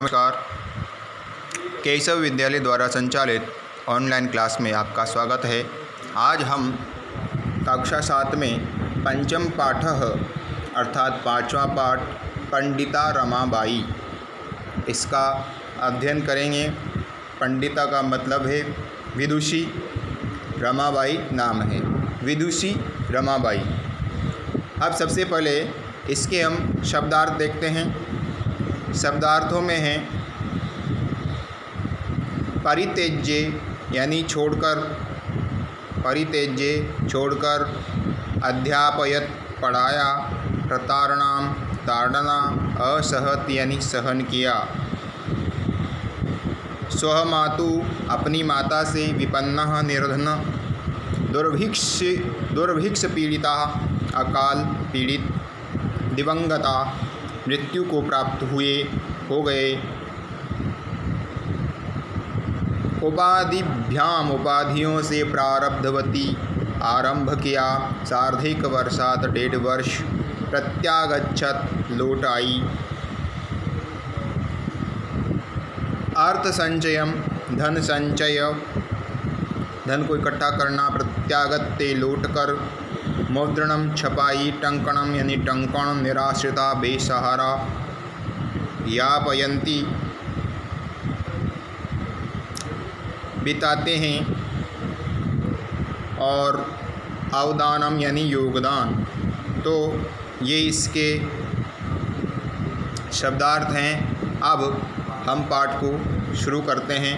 नमस्कार। केशव विद्यालय द्वारा संचालित ऑनलाइन क्लास में आपका स्वागत है। आज हम कक्षा 7 में पंचम पाठः अर्थात पांचवा पाठ पंडिता रमाबाई इसका अध्ययन करेंगे। पंडिता का मतलब है विदुषी, रमाबाई नाम है, विदुषी रमाबाई। अब सबसे पहले इसके हम शब्दार्थ देखते हैं। शब्दार्थों में है परित्यज्य यानी छोड़कर, परित्यज्य छोड़कर, अध्यापयत पढ़ाया, प्रतारणाम ताड़ना, असहत यानी सहन किया, स्वमातु अपनी माता से, विपन्नः निर्धन, दुर्भिक्ष पीड़िता अकाल पीड़ित, दिवंगता मृत्यु को प्राप्त हो गए, उपाधिभ्याम उपाधियों से प्रारब्धवती आरंभ किया, सार्धैक वर्षात 1.5 वर्ष, प्रत्यागच्छत लौट आई, अर्थ संचयम धन संचय धन को इकट्ठा करना, प्रत्यागत्ते लौट कर, मुद्रणम छपाई, टंकणम यानी टंकण, निराश्रिता बेसहारा, यापयंती बिताते हैं, और अवदानम यानी योगदान। तो ये इसके शब्दार्थ हैं। अब हम पाठ को शुरू करते हैं।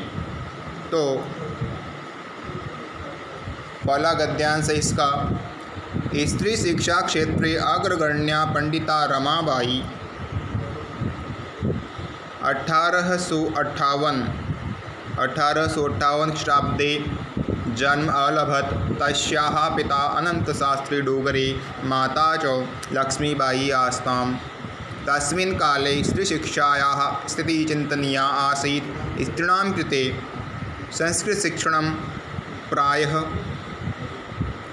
तो पहला गद्यांश है इसका। स्त्री शिक्षा क्षेत्रे अग्रगण्या पंडिता रमाबाई 1858 ख्रीष्टाब्दे जन्म अलभत। तस्याः पिता अनन्तशास्त्री डोगरे, माता च लक्ष्मीबाई आस्ताम्। तस्मिन् काले स्त्रीशिक्षायाः स्थितिः चिन्तनीया आसीत्। स्त्रीणां कृते संस्कृतशिक्षणं प्रायः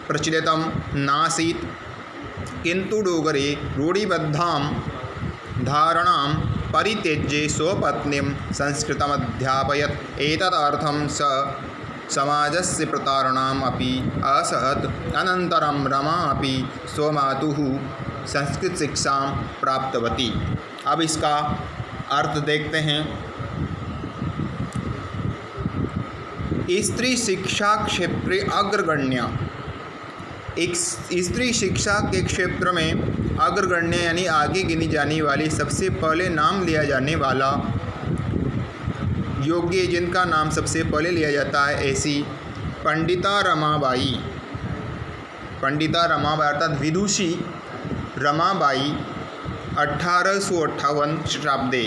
प्रचलितं नासीत्, किन्तु डोगरे रूढिबद्धां धारणां परित्यज्य स्वपत्नीं संस्कृतमध्यापयत्। एतदर्थं स समाजस्य प्रतारणाम् अपि असहत्। अनन्तरं रमा अपि स्वमातुः संस्कृतशिक्षां प्राप्तवती। अब इसका अर्थ देखते हैं। स्त्री शिक्षा क्षेत्रे अग्रगण्या, एक स्त्री शिक्षा के क्षेत्र में अग्रगण्य यानी आगे गिनी जाने वाली, सबसे पहले नाम लिया जाने वाला योग्य, जिनका नाम सबसे पहले लिया जाता है, ऐसी पंडिता रमाबाई। पंडिता रमाबाई अर्थात विदुषी रमाबाई 1858 ख्रीष्टाब्दे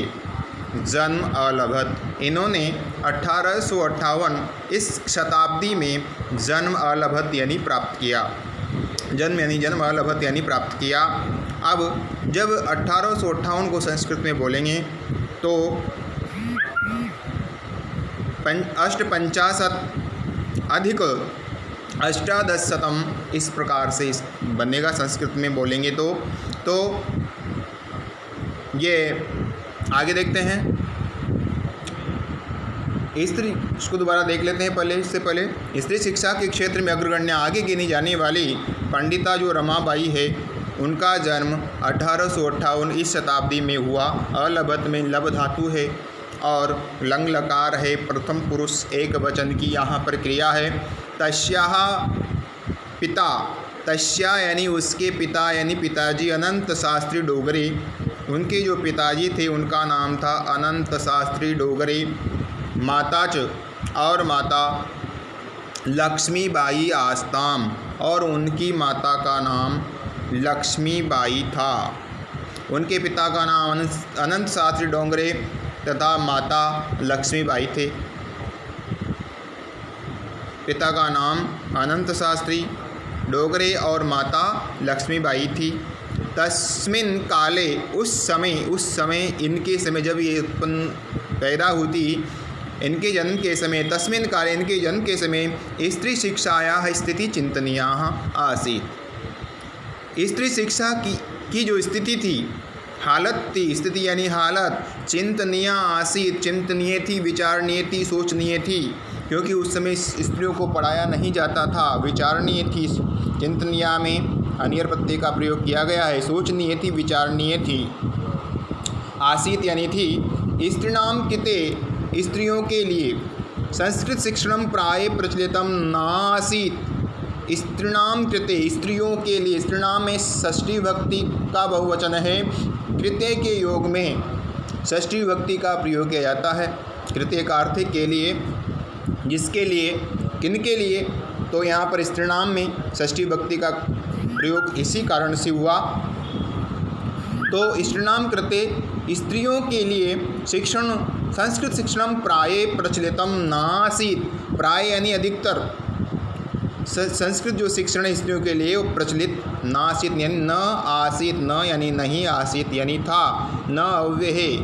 जन्म अलभत। इन्होंने 1858 इस शताब्दी में जन्म अलभत यानी प्राप्त किया। जन्म अलभत यानी प्राप्त किया। अब जब 1858 को संस्कृत में बोलेंगे तो अष्टपंचाशत अधिक अष्टादशशतम इस प्रकार से बनेगा। संस्कृत में बोलेंगे तो ये आगे देखते हैं। स्त्री, इसको दोबारा देख लेते हैं पहले। इससे पहले स्त्री शिक्षा के क्षेत्र में अग्रगण्य आगे गिनी जाने वाली पंडिता जो रमाबाई है, उनका जन्म 1858 इस शताब्दी में हुआ। अलभत में लब धातु है और लंग लकार है, प्रथम पुरुष एक वचन की यहाँ पर क्रिया है। तस्याः पिता, तस्या यानी उसके पिता यानी पिताजी अनंत शास्त्री डोगरे, उनके जो पिताजी थे उनका नाम था अनंत शास्त्री डोगरे। माता च, और माता लक्ष्मीबाई आस्ताम, और उनकी माता का नाम लक्ष्मीबाई था। उनके पिता का नाम अनंत शास्त्री डोगरे तथा माता लक्ष्मीबाई थे। पिता का नाम अनंत शास्त्री डोगरे और माता लक्ष्मीबाई थी। तस्मिन काले, उस समय इनके समय, जब ये उत्पन्न पैदा होती, इनके जन्म के समय, तस्मिन काले इनके जन्म के समय स्त्री शिक्षायाः स्थिति चिंतनीया आसीत्। स्त्री शिक्षा की जो स्थिति थी हालत थी, स्थिति यानी हालत, चिंतनीय आसीत, चिंतनीय थी, विचारणीय थी, सोचनीय थी, क्योंकि उस समय स्त्रियों को पढ़ाया नहीं जाता था। विचारणीय थी, चिंतनीय में अनियर प्रत्यय का प्रयोग किया गया है। सोचनीय थी, विचारणीय थी। आसीत यानी थी। स्त्रीणाम कृते, स्त्रियों के लिए। संस्कृत शिक्षणम प्राय प्रचलितम नासीत। स्त्रीणाम कृते, स्त्रियों के लिए। स्त्रीणाम में षष्ठी विभक्ति का बहुवचन है। कृते के योग में षष्ठी विभक्ति का प्रयोग किया जाता है। कृते का अर्थ के लिए, जिसके लिए, किनके लिए, तो यहाँ पर स्त्रीणाम में षष्ठी विभक्ति का प्रयोग इसी कारण से हुआ। तो स्त्रीणाम कृते, स्त्रियों के लिए शिक्षण, संस्कृत शिक्षणम प्राय प्रचलितम नासीत। प्राय यानी अधिकतर संस्कृत जो शिक्षण है स्त्रियों के लिए वो प्रचलित नासीत यानी न आसीत, न यानी नहीं, आसीत यानी था, न अव्यय है,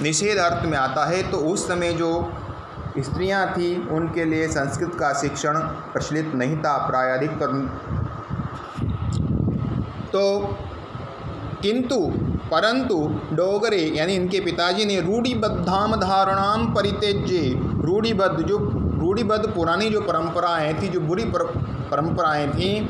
निषेध अर्थ में आता है। तो उस समय जो स्त्रियां थी उनके लिए संस्कृत का शिक्षण प्रचलित नहीं था, प्राय अधिकतर। तो किंतु परंतु डोगरे यानी इनके पिताजी ने रूढ़िबद्धाम धारणाम परित्यज्य, रूढ़िबद्ध, जो रूढ़िबद्ध पुरानी जो परंपराएं थी, जो बुरी परंपराएं थीं,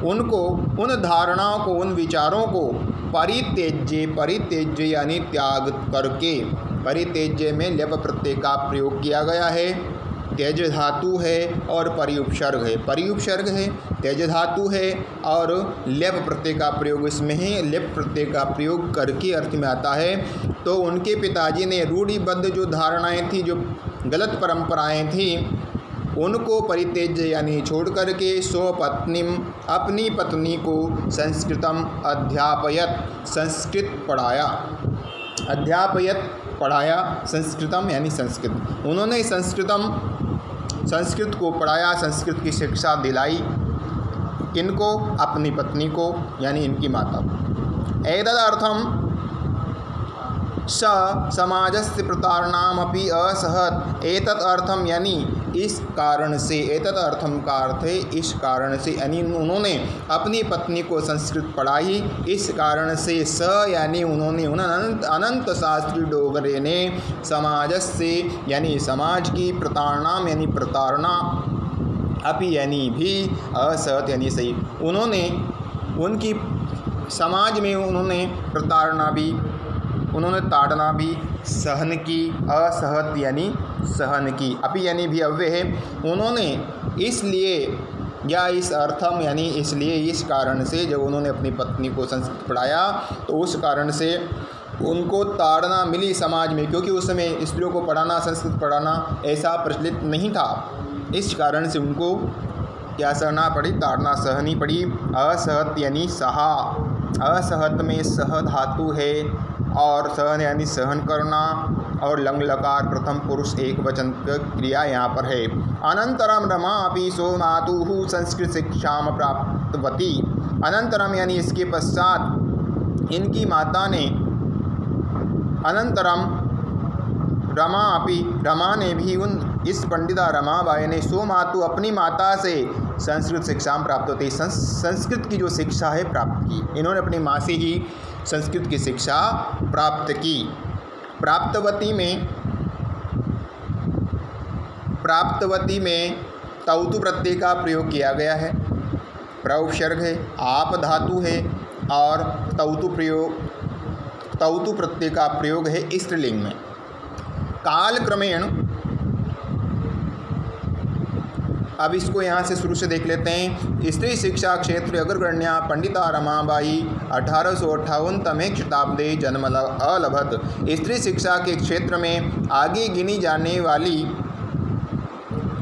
उनको, उन धारणाओं को, उन विचारों को परित्यज्य, परित्यज्य यानी त्याग करके। परित्यज्य में ल्यप प्रत्यय का प्रयोग किया गया है। त्यज धातु है और परिउपसर्ग है, परिउपसर्ग है, त्यज धातु है और ल्यप प्रत्यय का प्रयोग इसमें है। ल्यप प्रत्यय का प्रयोग करके अर्थ में आता है। तो उनके पिताजी ने रूढ़िबद्ध जो धारणाएं थी, जो गलत परंपराएं थी, उनको परित्यज्य यानी छोड़ करके स्वपत्नीम, अपनी पत्नी को संस्कृतम अध्यापयत, संस्कृत पढ़ाया। अध्यापयत पढ़ाया, संस्कृतम यानी संस्कृत। उन्होंने संस्कृत को पढ़ाया, संस्कृत की शिक्षा दिलाई। किनको? अपनी पत्नी को, यानी इनकी माता को। एतदर्थम स समाजस्य प्रतारणामपि असहत। एतत् अर्थम यानी इस कारण से, एतत् अर्थम का अर्थ है इस कारण से, यानी उन्होंने अपनी पत्नी को संस्कृत पढ़ाई, इस कारण से। स यानी उन्होंने, अनंत शास्त्री डोगरे ने समाजस्य यानी समाज की, प्रतारणाम यानी प्रताड़ना, अपि यानी भी, असहत यानी सही, उन्होंने उनकी समाज में उन्होंने प्रताड़ना भी, उन्होंने ताड़ना भी सहन की। असहत यानी सहन की, अपि यानी भी अव्यय है। उन्होंने इसलिए, या इस अर्थम यानी इसलिए, इस कारण से, जब उन्होंने अपनी पत्नी को संस्कृत पढ़ाया तो उस कारण से उनको ताड़ना मिली समाज में, क्योंकि उस समय स्त्रियों को पढ़ाना, संस्कृत पढ़ाना ऐसा प्रचलित नहीं था। इस कारण से उनको क्या सहना पड़ी? ताड़ना सहनी पड़ी। असहत यानी सहा, असहत में सह धातु है और सहन यानी सहन करना, और लंग लकार प्रथम पुरुष एक वचन क्रिया यहाँ पर है। अनंतरम रमा अपि सो मातुः संस्कृत शिक्षाम प्राप्तवती। अनंतरम यानी इसके पश्चात इनकी माता ने, अनंतरम रमा अपि, रमा ने भी, उन इस पंडिता रमाबाई ने, सो मातु अपनी माता से संस्कृत शिक्षा प्राप्त होती, संस्कृत की जो शिक्षा है प्राप्त की। इन्होंने अपनी माँ से ही संस्कृत की शिक्षा प्राप्त की। प्राप्तवती में तौतु प्रत्यय का प्रयोग किया गया है। प्रउपसर्ग है, आप धातु है और तौतु प्रत्यय का प्रयोग है स्त्रीलिंग में। काल क्रमेण, अब इसको यहाँ से शुरू से देख लेते हैं। स्त्री शिक्षा क्षेत्र अग्रगण्या पंडिता रमाबाई 1858 तमे शताब्दी जन्म अलभत। स्त्री शिक्षा के क्षेत्र में आगे गिनी जाने वाली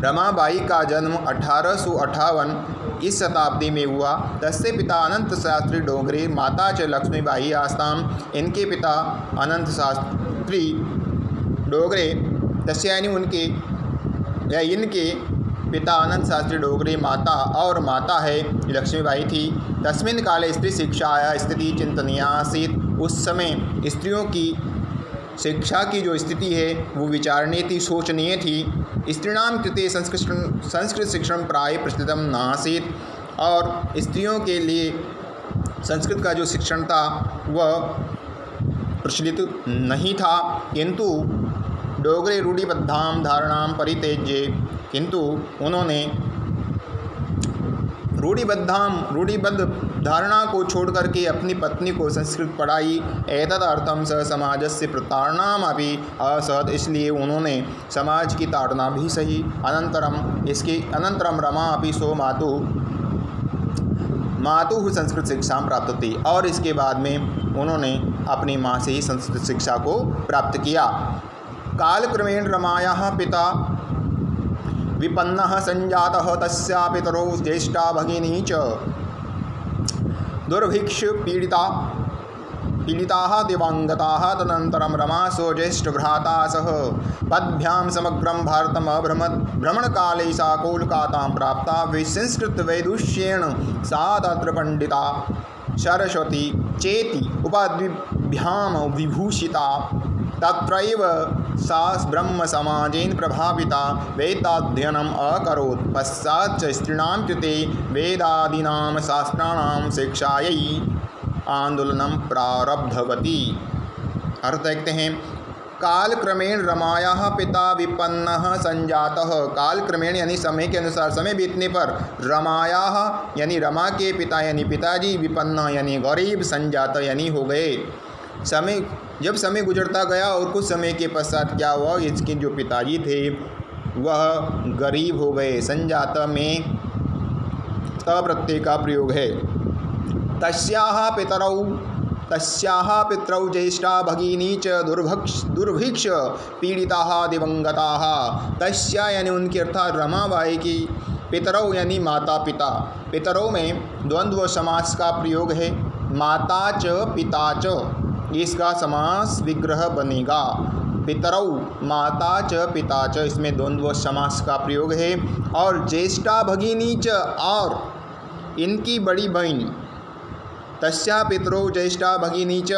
रमाबाई का जन्म 1858 इस शताब्दी में हुआ। तस्य पिता अनंत शास्त्री डोगरे, माता च लक्ष्मीबाई आस्ताम। इनके पिता अनंत शास्त्री डोगरे, तस्य यानी उनके या इनके पिता अनंत शास्त्री डोगरे, माता और माता है लक्ष्मीबाई थी। तस्मिन् काले स्त्री शिक्षाया स्थिति चिंतनीय आसीत्। उस समय स्त्रियों की शिक्षा की जो स्थिति है वो विचारणीय थी, सोचनीय थी। स्त्रीणाम कृते संस्कृत शिक्षण प्राय प्रचलितम नासीत्। और स्त्रियों के लिए संस्कृत का जो शिक्षण था वह प्रचलित नहीं था, किंतु डोगरे रूढ़िबद्धाम धारणाम परित्यज्य, किंतु उन्होंने रूढ़िबद्ध धारणा को छोड़ करके अपनी पत्नी को संस्कृत पढ़ाई। एतदर्थम स समाजस्य प्रताड़नामपि असहत, इसलिए उन्होंने समाज की ताड़ना भी सही। अनंतरम रमा अपि सो मातुः संस्कृत शिक्षा प्राप्त थी, और इसके बाद में उन्होंने अपनी माँ से ही संस्कृत शिक्षा को प्राप्त किया। कालक्रमेण रमायाः पिता विपन्नः संजातः, तस्या पितरौ ज्येष्ठा भगिनी च दुर्भिक्ष पीडिताः दिवंगताः। तदनन्तरं रमा स्वज्येष्ठभ्राता सह पद्भ्यां समग्रं भारतम् अभ्रमत्। भ्रमणकाले सा कोलकातां प्राप्ता। संस्कृतवैदुष्येण सा तत्र पंडिता सरस्वती चेति उपाधिभ्यां विभूषिता। तत्रैव सा ब्रह्मसमाजेन प्रभाविता वेदाध्ययनम् अकरोत्। पश्चात् स्त्रीणां कृते वेदादीनां शास्त्राणां शिक्षायै आंदोलनं प्रारब्धवती। अर्थ देखते हैं। कालक्रमेण रमायाः पिता विपन्नः संजातः। कालक्रमेण यानी समय के अनुसार, समय बीतने पर रमायाः यानी रमा के पिता यानी पिताजी, विपन्न यानी गरीब, संजात यानी हो गए। जब समय गुजरता गया और कुछ समय के पश्चात क्या हुआ, इसके जो पिताजी थे वह गरीब हो गए। संजात में त प्रत्यय का प्रयोग है। तस्याः पितरौ ज्येष्ठा भगिनी च दुर्भिक्ष पीड़िताः दिवंगताः। तस्या यानी उनकी अर्थात रमाबाई की, पितरौ यानी माता पिता। पितरौ में द्वंद्व समास का प्रयोग है। माता च पिता च, इसका समास विग्रह बनेगा। पितरौ माता च पिता च, इसमें द्वंद्व समास का प्रयोग है। और ज्येष्ठा भगिनी च, और इनकी बड़ी बहन। तस्या पितरौ ज्येष्ठा भगिनी च,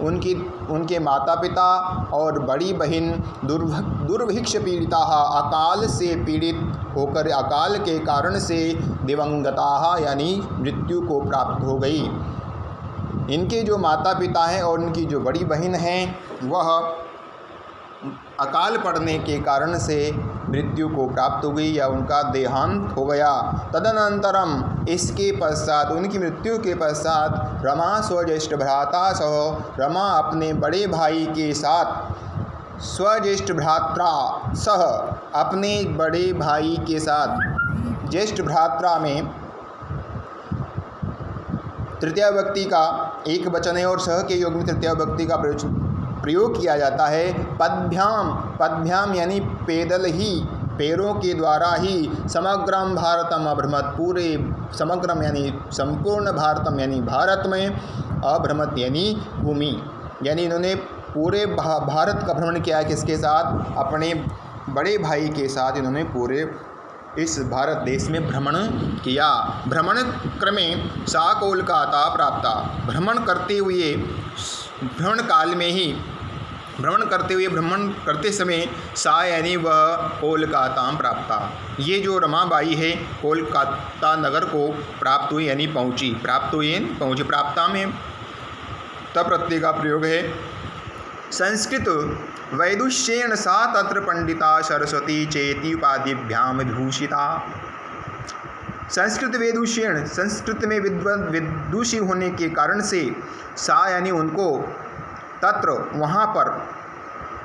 उनके माता पिता और बड़ी बहन दुर्भिक्ष पीड़िता, अकाल से पीड़ित होकर, अकाल के कारण से दिवंगता यानी मृत्यु को प्राप्त हो गई। इनके जो माता पिता हैं और इनकी जो बड़ी बहन हैं वह अकाल पड़ने के कारण से मृत्यु को प्राप्त हो गई या उनका देहांत हो गया। तदनंतरम, इसके पश्चात, उनकी मृत्यु के पश्चात, रमा स्वज्येष्ठ भ्राता सह, रमा अपने बड़े भाई के साथ, स्वज्येष्ठ भ्रात्रा सह, अपने बड़े भाई के साथ। ज्येष्ठ भ्रात्रा में तृतीया व्यक्ति का एक वचन है और सह के योग में तृतीया व्यक्ति का प्रयोग किया जाता है। पद्भ्याम यानी पैदल ही, पैरों के द्वारा ही, समग्रम भारतम अभ्रमत, पूरे समग्रम यानी संपूर्ण, भारतम यानी भारत में, अभ्रमत यानी भूमि, यानी इन्होंने पूरे भारत का भ्रमण किया। किसके साथ? अपने बड़े भाई के साथ इन्होंने पूरे इस भारत देश में भ्रमण किया। भ्रमण क्रमे सा कोलकाता प्राप्ता। भ्रमण काल में ही, भ्रमण करते समय सा यानी वह कोलकाता प्राप्ता। ये जो रमाबाई है कोलकाता नगर को प्राप्त हुई यानी पहुँची। प्राप्ता में त प्रत्यय का प्रयोग है। संस्कृत वैदुष्येण सा तत्र पंडिता सरस्वती चेति उपाधिभ्याम विभूषिता। संस्कृत वैदुष्येण, संस्कृत में विदुषी होने के कारण से, सा यानी उनको, तत्र वहाँ पर,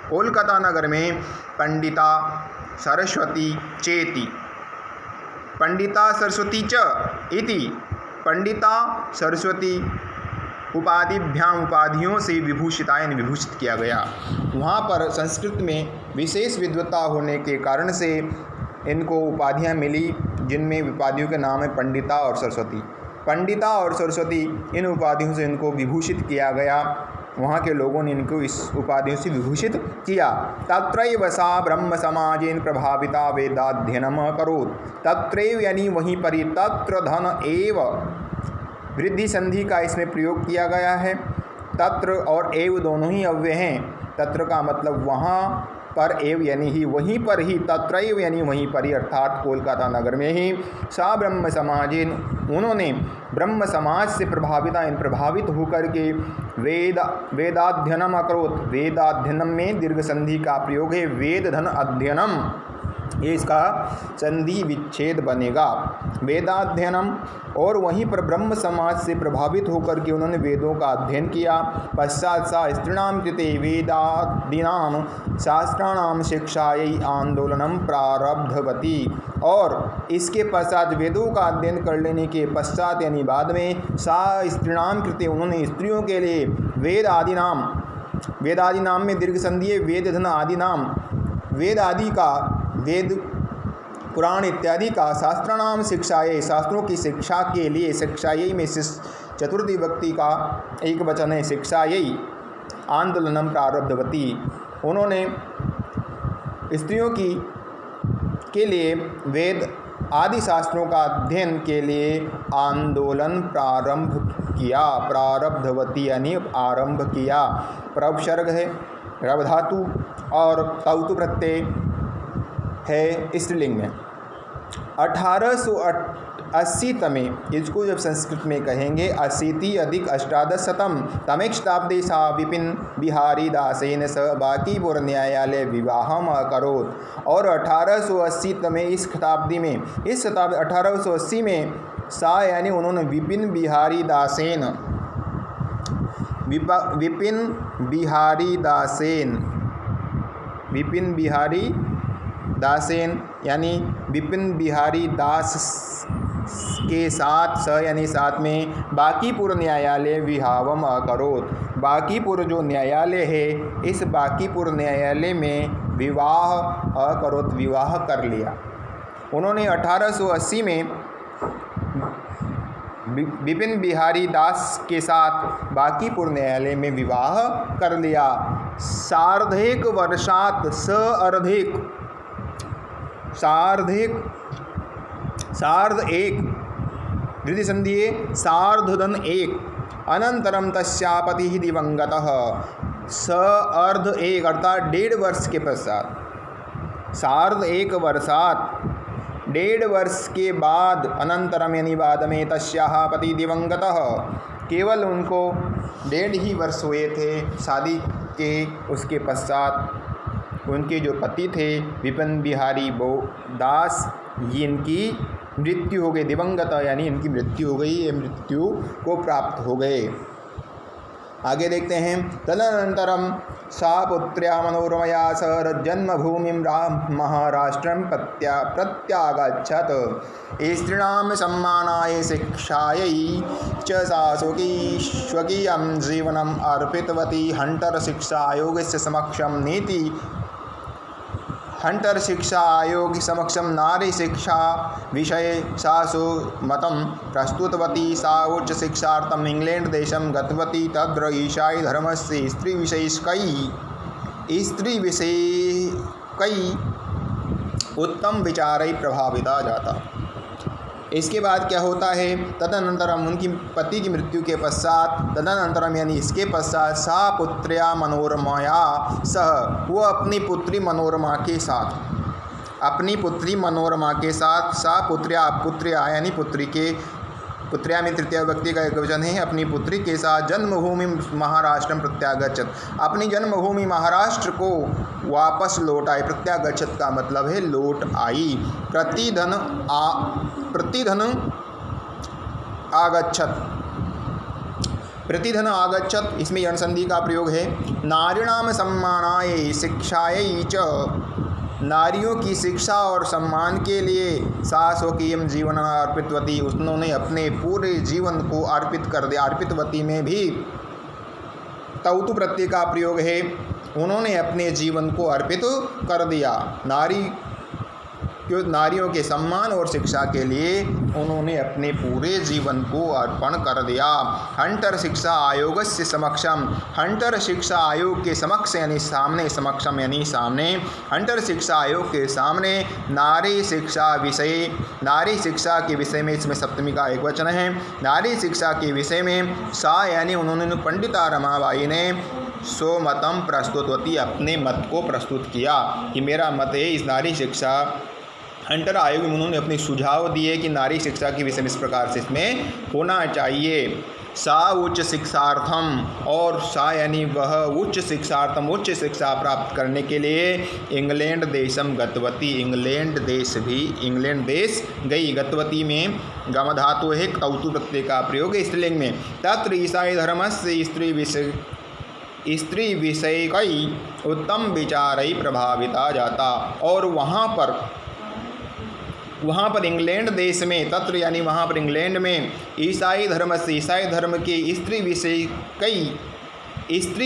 कोलकाता नगर में, पंडिता सरस्वती चेति, पंडिता सरस्वती च इति, पंडिता सरस्वती उपाधिभ्याम, उपाधियों से विभूषिता यानी विभूषित किया गया। वहाँ पर संस्कृत में विशेष विद्वता होने के कारण से इनको उपाधियाँ मिली, जिनमें उपाधियों के नाम है पंडिता और सरस्वती। पंडिता और सरस्वती, इन उपाधियों से इनको विभूषित किया गया। वहाँ के लोगों ने इनको इस उपाधियों से विभूषित किया। तत्रैव सा ब्रह्म समाजेन प्रभाविता वेदाध्ययनम अकरोत्। तत्रैव यानी वहीं पर ही, तत्र धन एव, वृद्धि संधि का इसमें प्रयोग किया गया है। तत्र और एव दोनों ही अव्यय हैं। तत्र का मतलब वहाँ, पर एव यानी ही वहीं पर ही, तत्रैव यानी वहीं पर ही, अर्थात कोलकाता नगर में ही, सा ब्रह्म समाजिन उन्होंने ब्रह्म समाज से प्रभावित होकर के वेदाध्ययनम अकरोत। वेदाध्ययनम में दीर्घ संधि का प्रयोग है, वेद धन अध्ययनम, ये इसका संधि विच्छेद बनेगा, वेदाध्ययनम। और वहीं पर ब्रह्म समाज से प्रभावित होकर के उन्होंने वेदों का अध्ययन किया। पश्चात शास्त्रीणाम कृते वेदादीनाम शास्त्राणाम शिक्षायै आंदोलनम प्रारब्धवती। और इसके पश्चात वेदों का अध्ययन कर लेने के पश्चात यानी बाद में शास्त्रीणाम कृते उन्होंने स्त्रियों के लिए वेदादि नाम में दीर्घ संधि है, वेद धन आदि नाम, वेद आदि का, वेद पुराण इत्यादि का, शास्त्राणाम शिक्षायै शास्त्रों की शिक्षा के लिए, शिक्षायै में चतुर्थी व्यक्ति का एक वचन है, शिक्षायै आंदोलनम प्रारब्धवती। उन्होंने स्त्रियों के लिए वेद आदि शास्त्रों का अध्ययन के लिए आंदोलन प्रारंभ किया, प्रारब्धवती यानी आरंभ किया। प्रवसर्ग है, रव धातु और तौतु प्रत्यय है स्त्रीलिंग में। 1880 तमे, इसको जब संस्कृत में कहेंगे 80 अधिक 1800 तमेक शताब्दी सा विपिन बिहारी दासेन स बांकीपुर न्यायालय विवाहम अकरोत्। और 1880 तमे इस शताब्दी में, इस शताब्दी 1880 में सा यानी उन्होंने विपिन बिहारी दासेन यानी विपिन बिहारी दास के साथ, स यानी साथ में, बांकीपुर न्यायालय विवाहम अकरोत्। बांकीपुर जो न्यायालय है, इस बांकीपुर न्यायालय में विवाह अकरोत्, विवाह कर लिया। उन्होंने 1880 में विपिन बिहारी दास के साथ बांकीपुर न्यायालय में विवाह कर लिया। सार्धेक वर्षात, सार्ध एक वृद्धि संधि है, सार्धधन एक, अनंतरम तस्या पति दिवंगतः। स अर्ध एक अर्थात 1.5 वर्ष के पश्चात, सार्ध एक वर्षात 1.5 वर्ष के बाद, अनंतरम यानी बाद में, तस्याः पति दिवंगतः, केवल उनको 1.5 ही वर्ष हुए थे शादी के, उसके पश्चात उनके जो पति थे विपिन बिहारी दास, ये इनकी मृत्यु हो गई, दिवंगत यानी इनकी मृत्यु हो गई, ये मृत्यु को प्राप्त हो गए। आगे देखते हैं, तदनंतरम सा पुत्र्या मनोरमया सह जन्मभूमिं महाराष्ट्रं प्रत्यागच्छत्। स्त्रीणां सम्मानाय शिक्षायै च सा स्वकीयं जीवनम् अर्पितवती। हंटर शिक्षा आयोगस्य समक्षं नीति, हंटर शिक्षा आयोग समक्षम नारी शिक्षा विषये सासु मतं प्रस्तुतवती। सा उच्च शिक्षार्थम इंग्लैंड देशं गतवती। तत्र ईसाई धर्मस्य स्त्री विषयकै उत्तम विचारै प्रभाविता जाता। इसके बाद क्या होता है, तदनंतरम उनकी पति की मृत्यु के पश्चात, तदनंतरम यानी इसके पश्चात, सा पुत्र्या मनोरमया सह, वो अपनी पुत्री मनोरमा के साथ, सा पुत्र्या यानी पुत्री के, पुत्र्या में तृतीय व्यक्ति का एक वचन है, अपनी पुत्री के साथ जन्मभूमि महाराष्ट्र प्रत्यागच्छत, अपनी जन्मभूमि महाराष्ट्र को वापस लौट आई। प्रत्यागच्छत का मतलब है लौट आई। प्रतिधन आगच्छत, इसमें यण संधि का प्रयोग है। नारीणाम सम्मानाय शिक्षायै च, नारियों की शिक्षा और सम्मान के लिए सा स्वकीयं जीवन अर्पितवती, उन्होंने अपने पूरे जीवन को अर्पित कर दिया। अर्पितवती में भी तौतु प्रत्यय का प्रयोग है, उन्होंने अपने जीवन को अर्पित कर दिया। नारियों के सम्मान और शिक्षा के लिए उन्होंने अपने पूरे जीवन को अर्पण कर दिया। हंटर शिक्षा आयोग से समक्षम, हंटर शिक्षा आयोग के समक्ष यानी सामने, समक्षम यानी सामने, हंटर शिक्षा आयोग के सामने नारी शिक्षा विषय, नारी शिक्षा के विषय में, इसमें सप्तमी का एक वचन है, नारी शिक्षा के विषय में सा यानी उन्होंने, पंडिता रमाबाई ने स्वमतम प्रस्तुतवती, अपने मत को प्रस्तुत किया कि मेरा मत है इस नारी शिक्षा। हंटर आयोग में उन्होंने अपने सुझाव दिए कि नारी शिक्षा के विषय में इस प्रकार से इसमें होना चाहिए। सा उच्च शिक्षार्थम, और सा यानी वह उच्च शिक्षार्थम, उच्च शिक्षा प्राप्त करने के लिए इंग्लैंड देशम गतवती, इंग्लैंड देश गई। गतवती में गम धातु है, कौतु प्रत्यय का प्रयोग है स्त्रीलिंग में। तत्र ईसाई धर्म से स्त्री विषयकई उत्तम विचारई प्रभाविता जाता, और वहाँ पर इंग्लैंड देश में, तत्र यानी वहाँ पर इंग्लैंड में, ईसाई धर्म से, ईसाई धर्म के स्त्री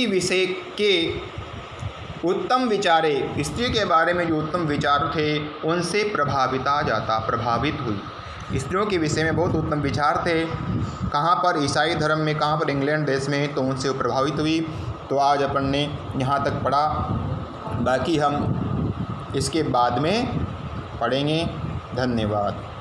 विषय के उत्तम विचारे, स्त्री के बारे में जो उत्तम विचार थे उनसे प्रभावित हुई। स्त्रियों के विषय में बहुत उत्तम विचार थे। कहाँ पर? ईसाई धर्म में। कहाँ पर? इंग्लैंड देश में। तो उनसे वो प्रभावित हुई। तो आज अपन ने यहाँ तक पढ़ा, बाकी हम इसके बाद में पढ़ेंगे। धन्यवाद।